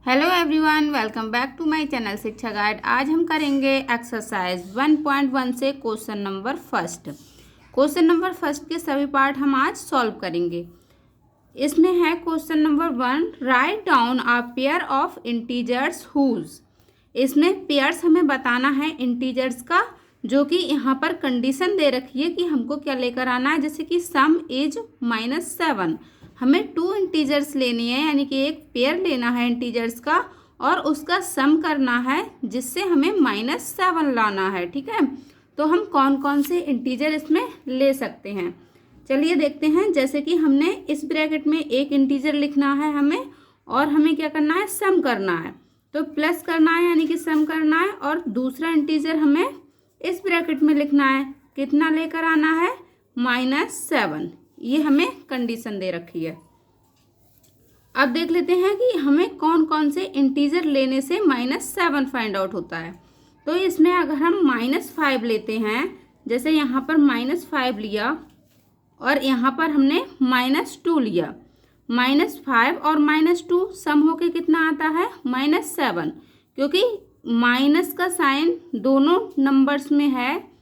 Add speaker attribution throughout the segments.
Speaker 1: Hello everyone, welcome back to my channel Shiksha guide. आज हम करेंगे एक्सरसाइज 1.1 से question number first. Question number first के सभी पार्ट हम आज सॉल्व करेंगे। इसमें है question number 1, write down a pair of integers whose. इसमें पेयर्स हमें बताना है इंटीजर्स का, जो कि यहाँ पर कंडीशन दे रखी है कि हमको क्या लेकर आना है। जैसे कि सम इज -7, हमें 2 इंटीजर्स लेनी है, यानी कि एक पेयर लेना है इंटीजर्स का और उसका सम करना है, जिससे हमें -7 लाना है। ठीक है, तो हम कौन कौन से इंटीजर इसमें ले सकते हैं, चलिए देखते हैं। जैसे कि हमने इस ब्रैकेट में एक इंटीजर लिखना है हमें, और हमें क्या करना है, सम करना है। तो प्लस करना है यानी कि सम करना है, और दूसरा इंटीजर हमें इस ब्रैकेट में लिखना है। कितना लेकर आना है, -7। ये हमें कंडीशन दे रखी है। अब देख लेते हैं कि हमें कौन कौन से इंटीजर लेने से -7 फाइंड आउट होता है। तो इसमें अगर हम -5 लेते हैं, जैसे यहाँ पर -5 लिया और यहाँ पर हमने -2 लिया, -5 और -2 सम होके कितना आता है, -7। क्योंकि माइनस का साइन दोनों नंबर्स में है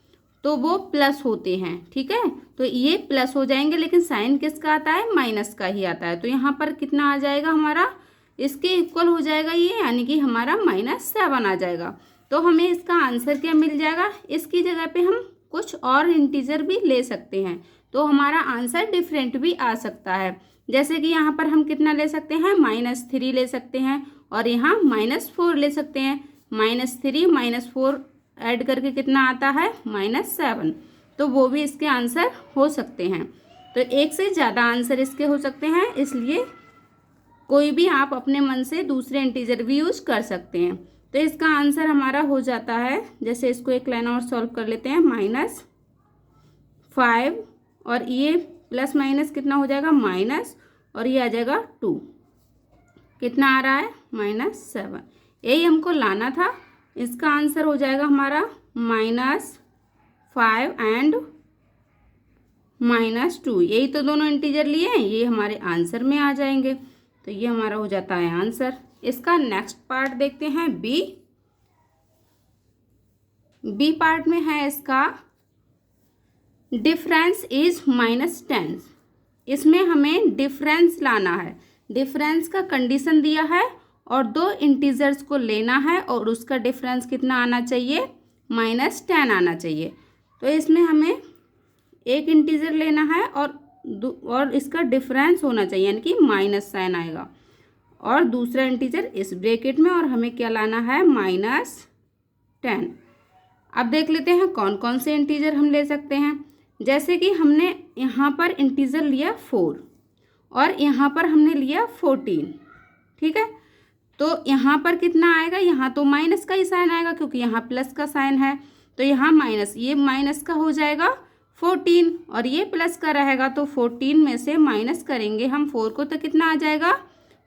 Speaker 1: तो वो प्लस होते हैं। ठीक है, तो ये प्लस हो जाएंगे, लेकिन साइन किसका आता है, माइनस का ही आता है। तो यहाँ पर कितना आ जाएगा हमारा, इसके इक्वल हो जाएगा ये, यानी कि हमारा -7 आ जाएगा। तो हमें इसका आंसर क्या मिल जाएगा, इसकी जगह पे हम कुछ और इंटीजर भी ले सकते हैं, तो हमारा आंसर डिफरेंट भी आ सकता है। जैसे कि यहाँ पर हम कितना ले सकते हैं, -3 ले सकते हैं, और यहाँ -4 ले सकते हैं। -3 -4 ऐड करके कितना आता है, -7। तो वो भी इसके आंसर हो सकते हैं। तो एक से ज़्यादा आंसर इसके हो सकते हैं, इसलिए कोई भी आप अपने मन से दूसरे इंटीजर भी यूज कर सकते हैं। तो इसका आंसर हमारा हो जाता है, जैसे इसको एक लाइन और सॉल्व कर लेते हैं, -5 और ये प्लस माइनस कितना हो जाएगा, माइनस, और ये आ जाएगा 2। कितना आ रहा है, -7। यही हमको लाना था। इसका आंसर हो जाएगा हमारा -5 एंड -2। यही तो दोनों इंटीजर लिए हैं, ये हमारे आंसर में आ जाएंगे। तो ये हमारा हो जाता है आंसर। इसका नेक्स्ट पार्ट देखते हैं, बी पार्ट में है इसका, डिफरेंस इज -10। इसमें हमें डिफरेंस लाना है। डिफरेंस का कंडीशन दिया है और 2 इंटीजर्स को लेना है, और उसका डिफरेंस कितना आना चाहिए, -10 आना चाहिए। तो इसमें हमें एक इंटीजर लेना है और इसका डिफरेंस होना चाहिए, यानी कि माइनस साइन आएगा, और दूसरा इंटीजर इस ब्रैकेट में, और हमें क्या लाना है, -10। अब देख लेते हैं कौन कौन से इंटीजर हम ले सकते हैं। जैसे कि हमने यहाँ पर इंटीजर लिया 4 और यहाँ पर हमने लिया 14। ठीक है, तो यहाँ पर कितना आएगा, यहाँ तो माइनस का ही साइन आएगा, क्योंकि यहाँ प्लस का साइन है। तो यहाँ माइनस, ये माइनस का हो जाएगा 14, और ये प्लस का रहेगा। तो 14 में से माइनस करेंगे हम 4 को, तो कितना आ जाएगा,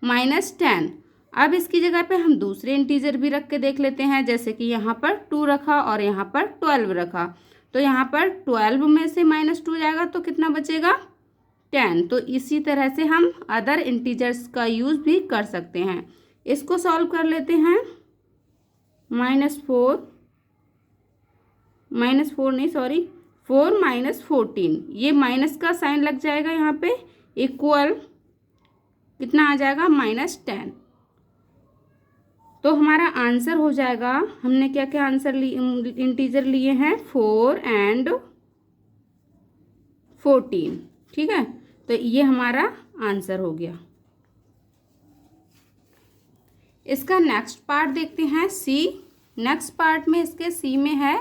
Speaker 1: -10। अब इसकी जगह पे हम दूसरे इंटीजर भी रख के देख लेते हैं। जैसे कि यहाँ पर 2 रखा और यहाँ पर 12 रखा, तो यहाँ पर 12 में से -2 जाएगा, तो कितना बचेगा, 10। तो इसी तरह से हम अदर इंटीजर्स का यूज़ भी कर सकते हैं। इसको सॉल्व कर लेते हैं। -4 -14, ये माइनस का साइन लग जाएगा यहाँ पे, इक्वल कितना आ जाएगा, -10। तो हमारा आंसर हो जाएगा, हमने क्या क्या आंसर इंटीजर लिए हैं, 4 एंड 14। ठीक है, तो ये हमारा आंसर हो गया। इसका नेक्स्ट पार्ट देखते हैं, सी। नेक्स्ट पार्ट में इसके सी में है,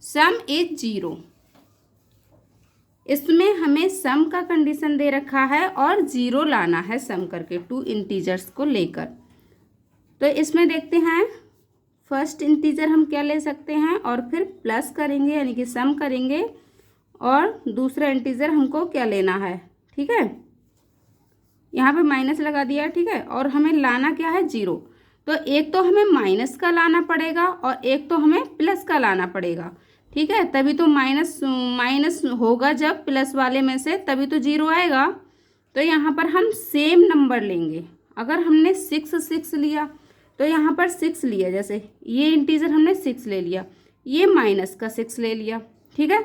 Speaker 1: सम इज 0। इसमें हमें सम का कंडीशन दे रखा है और 0 लाना है सम करके 2 इंटीजर्स को लेकर। तो इसमें देखते हैं, फर्स्ट इंटीजर हम क्या ले सकते हैं, और फिर प्लस करेंगे यानी कि सम करेंगे, और दूसरा इंटीजर हमको क्या लेना है। ठीक है, यहाँ पे माइनस लगा दिया। ठीक है, और हमें लाना क्या है, 0। तो एक तो हमें माइनस का लाना पड़ेगा और एक तो हमें प्लस का लाना पड़ेगा। ठीक है, तभी तो माइनस होगा, जब प्लस वाले में से तभी तो 0 आएगा। तो यहाँ पर हम सेम नंबर लेंगे। अगर हमने 6 लिया तो यहाँ पर 6 लिया, जैसे ये इंटीजर हमने 6 ले लिया, ये माइनस का 6 ले लिया, ठीक है।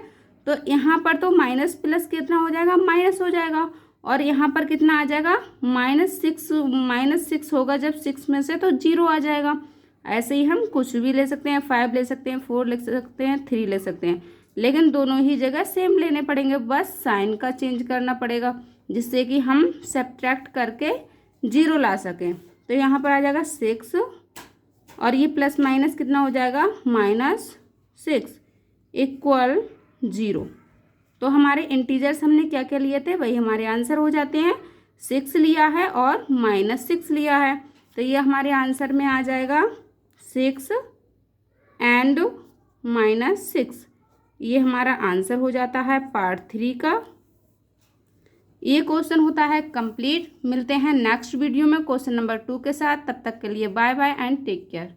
Speaker 1: तो यहाँ पर तो माइनस प्लस कितना हो जाएगा, माइनस हो जाएगा, और यहाँ पर कितना आ जाएगा, -6 होगा जब 6 में से, तो 0 आ जाएगा। ऐसे ही हम कुछ भी ले सकते हैं, 5 ले सकते हैं, 4 ले सकते हैं, 3 ले सकते हैं, लेकिन दोनों ही जगह सेम लेने पड़ेंगे, बस साइन का चेंज करना पड़ेगा जिससे कि हम सब्ट्रैक्ट करके 0 ला सकें। तो यहाँ पर आ जाएगा 6 और ये प्लस माइनस कितना हो जाएगा, -6 इक्वल 0। तो हमारे इंटीजर्स हमने क्या क्या लिए थे, वही हमारे आंसर हो जाते हैं। 6 लिया है और -6 लिया है, तो ये हमारे आंसर में आ जाएगा 6 एंड -6। ये हमारा आंसर हो जाता है पार्ट 3 का। ये क्वेश्चन होता है कंप्लीट। मिलते हैं नेक्स्ट वीडियो में क्वेश्चन नंबर 2 के साथ। तब तक के लिए bye bye and take care.